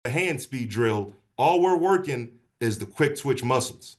the hand speed drill, all we're working is the quick twitch muscles,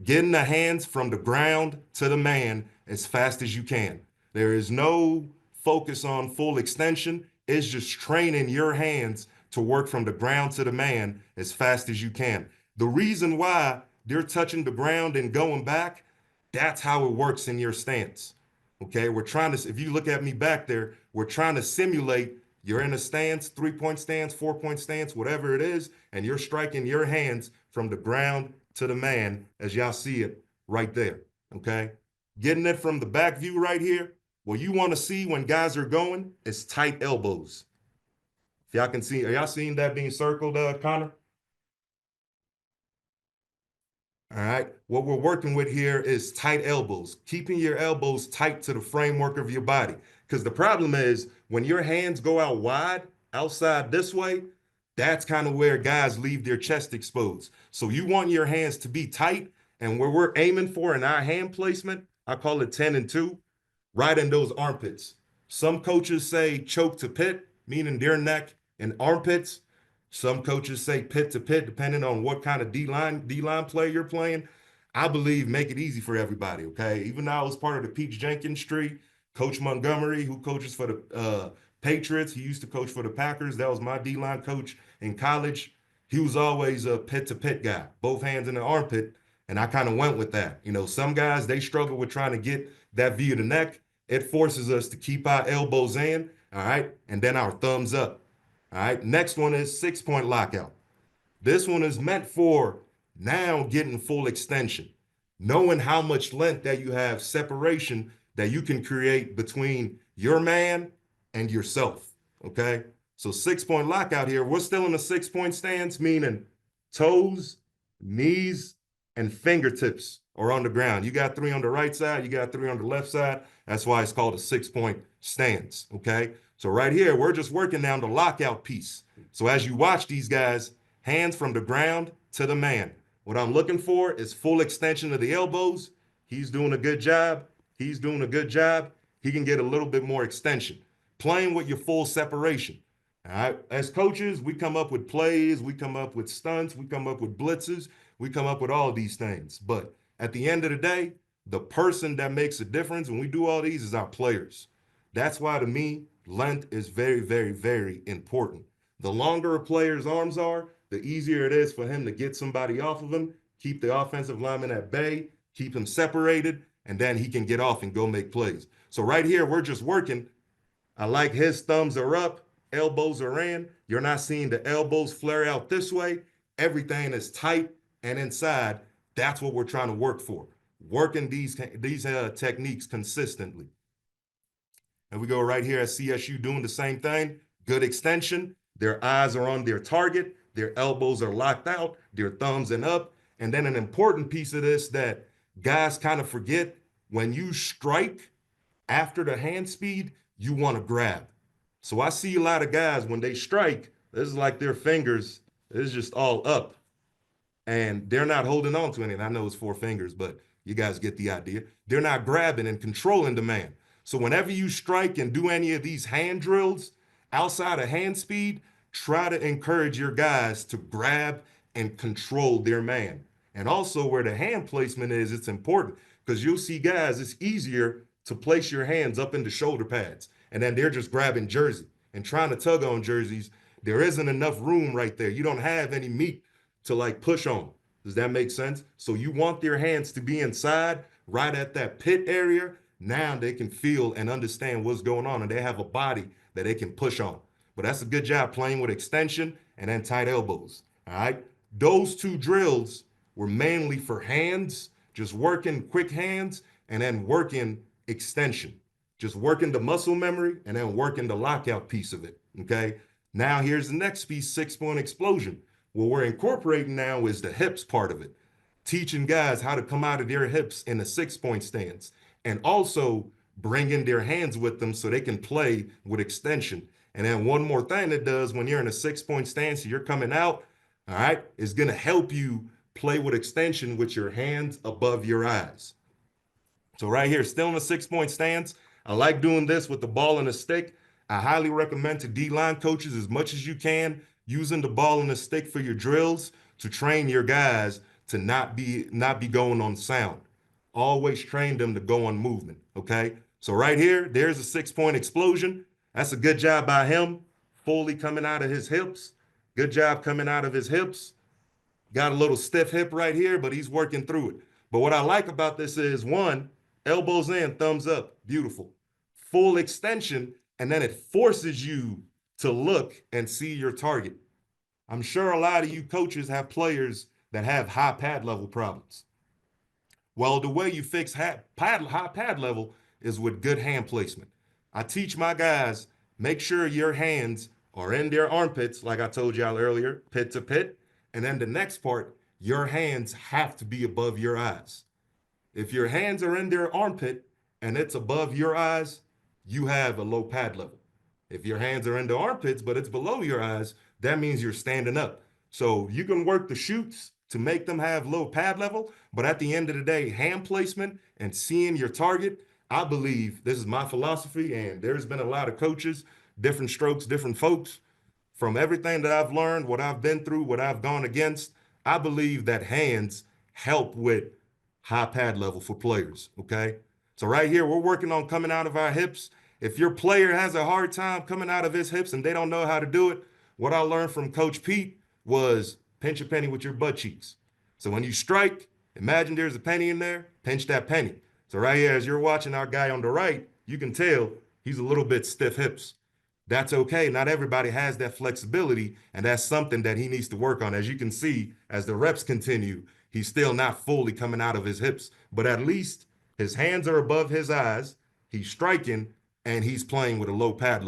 getting the hands from the ground to the man as fast as you can. There is no focus on full extension. It's just training your hands to work from the ground to the man as fast as you can. The reason why they're touching the ground and going back, that's how it works in your stance. Okay, we're trying to, if you look at me back there, we're trying to simulate you're in a stance, 3-point stance, 4-point stance, whatever it is, and you're striking your hands from the ground to the man as y'all see it right there. Okay, getting it from the back view right here. What you want to see when guys are going is tight elbows. If y'all can see, are y'all seeing that being circled, Connor? All right. What we're working with here is tight elbows, keeping your elbows tight to the framework of your body. Because the problem is when your hands go out wide, outside this way, that's kind of where guys leave their chest exposed. So you want your hands to be tight. And where we're aiming for in our hand placement, I call it 10 and 2, right in those armpits. Some coaches say choke to pit, meaning their neck and armpits. Some coaches say pit to pit, depending on what kind of D line play you're playing. I believe make it easy for everybody. Okay, even though I was part of the Peach Jenkins tree, Coach Montgomery, who coaches for the Patriots, he used to coach for the Packers. That was my D-line coach in college. He was always a pit to pit guy, both hands in the armpit, and I kind of went with that. You know, some guys they struggle with trying to get that view of the neck. It forces us to keep our elbows in, all right, and then our thumbs up. All right, next one is 6-point lockout. This one is meant for now getting full extension, knowing how much length that you have, separation that you can create between your man and yourself. Okay, so 6-point lockout here. We're still in a 6-point stance, meaning toes, knees, and fingertips are on the ground. You got 3 on the right side, you got 3 on the left side. That's why it's called a 6-point stance. Okay, so right here, we're just working down the lockout piece. So as you watch these guys, hands from the ground to the man. What I'm looking for is full extension of the elbows. He's doing a good job. He's doing a good job. He can get a little bit more extension. Playing with your full separation. All right. As coaches, we come up with plays, we come up with stunts, we come up with blitzes, we come up with all these things. But at the end of the day, the person that makes a difference when we do all these is our players. That's why to me, length is very, very, very important. The longer a player's arms are, the easier it is for him to get somebody off of him, keep the offensive lineman at bay, keep him separated, and then he can get off and go make plays. So right here, we're just working. I like his thumbs are up, elbows are in. You're not seeing the elbows flare out this way. Everything is tight and inside. That's what we're trying to work for. Working these techniques consistently. And we go right here at CSU doing the same thing. Good extension. Their eyes are on their target. Their elbows are locked out. Their thumbs and up. And then an important piece of this that guys kind of forget, when you strike after the hand speed, you want to grab. So I see a lot of guys when they strike, this is like their fingers is just all up and they're not holding on to anything. I know it's 4 fingers, but you guys get the idea. They're not grabbing and controlling the man. So whenever you strike and do any of these hand drills outside of hand speed, try to encourage your guys to grab and control their man. And also where the hand placement is, it's important because you'll see guys, it's easier to place your hands up in the shoulder pads and then they're just grabbing jersey and trying to tug on jerseys. There isn't enough room right there. You don't have any meat to like push on. Does that make sense? So you want their hands to be inside, right at that pit area. Now they can feel and understand what's going on and they have a body that they can push on. But that's a good job playing with extension and then tight elbows. All right. Those 2 drills were mainly for hands, just working quick hands and then working extension, just working the muscle memory and then working the lockout piece of it. Okay. Now here's the next piece, 6-point explosion. What we're incorporating now is the hips part of it, teaching guys how to come out of their hips in a 6-point stance and also bringing their hands with them so they can play with extension. And then one more thing it does when you're in a 6-point stance, you're coming out, all right, is going to help you play with extension with your hands above your eyes. So right here, still in a 6-point stance. I like doing this with the ball and a stick. I highly recommend to D-line coaches as much as you can, using the ball and the stick for your drills to train your guys to not be going on sound. Always train them to go on movement. Okay. So right here, there's a 6-point explosion. That's a good job by him. Fully coming out of his hips. Good job coming out of his hips. Got a little stiff hip right here, but he's working through it. But what I like about this is one, elbows in, thumbs up, beautiful. Full extension, and then it forces you to look and see your target. I'm sure a lot of you coaches have players that have high pad level problems. Well, the way you fix high pad level is with good hand placement. I teach my guys, make sure your hands are in their armpits, like I told y'all earlier, pit to pit. And then the next part, your hands have to be above your eyes. If your hands are in their armpit and it's above your eyes, you have a low pad level. If your hands are in the armpits, but it's below your eyes, that means you're standing up. So you can work the shoots to make them have low pad level, but at the end of the day, hand placement and seeing your target, I believe this is my philosophy, and there's been a lot of coaches, different strokes, different folks. From everything that I've learned, what I've been through, what I've gone against, I believe that hands help with high pad level for players, okay? So right here, we're working on coming out of our hips. If your player has a hard time coming out of his hips and they don't know how to do it, what I learned from Coach Pete was pinch a penny with your butt cheeks. So when you strike, imagine there's a penny in there, pinch that penny. So right here, as you're watching our guy on the right, you can tell he's a little bit stiff hips. That's okay. Not everybody has that flexibility, and that's something that he needs to work on. As you can see, as the reps continue, he's still not fully coming out of his hips, but at least his hands are above his eyes, he's striking, and he's playing with a low pad level.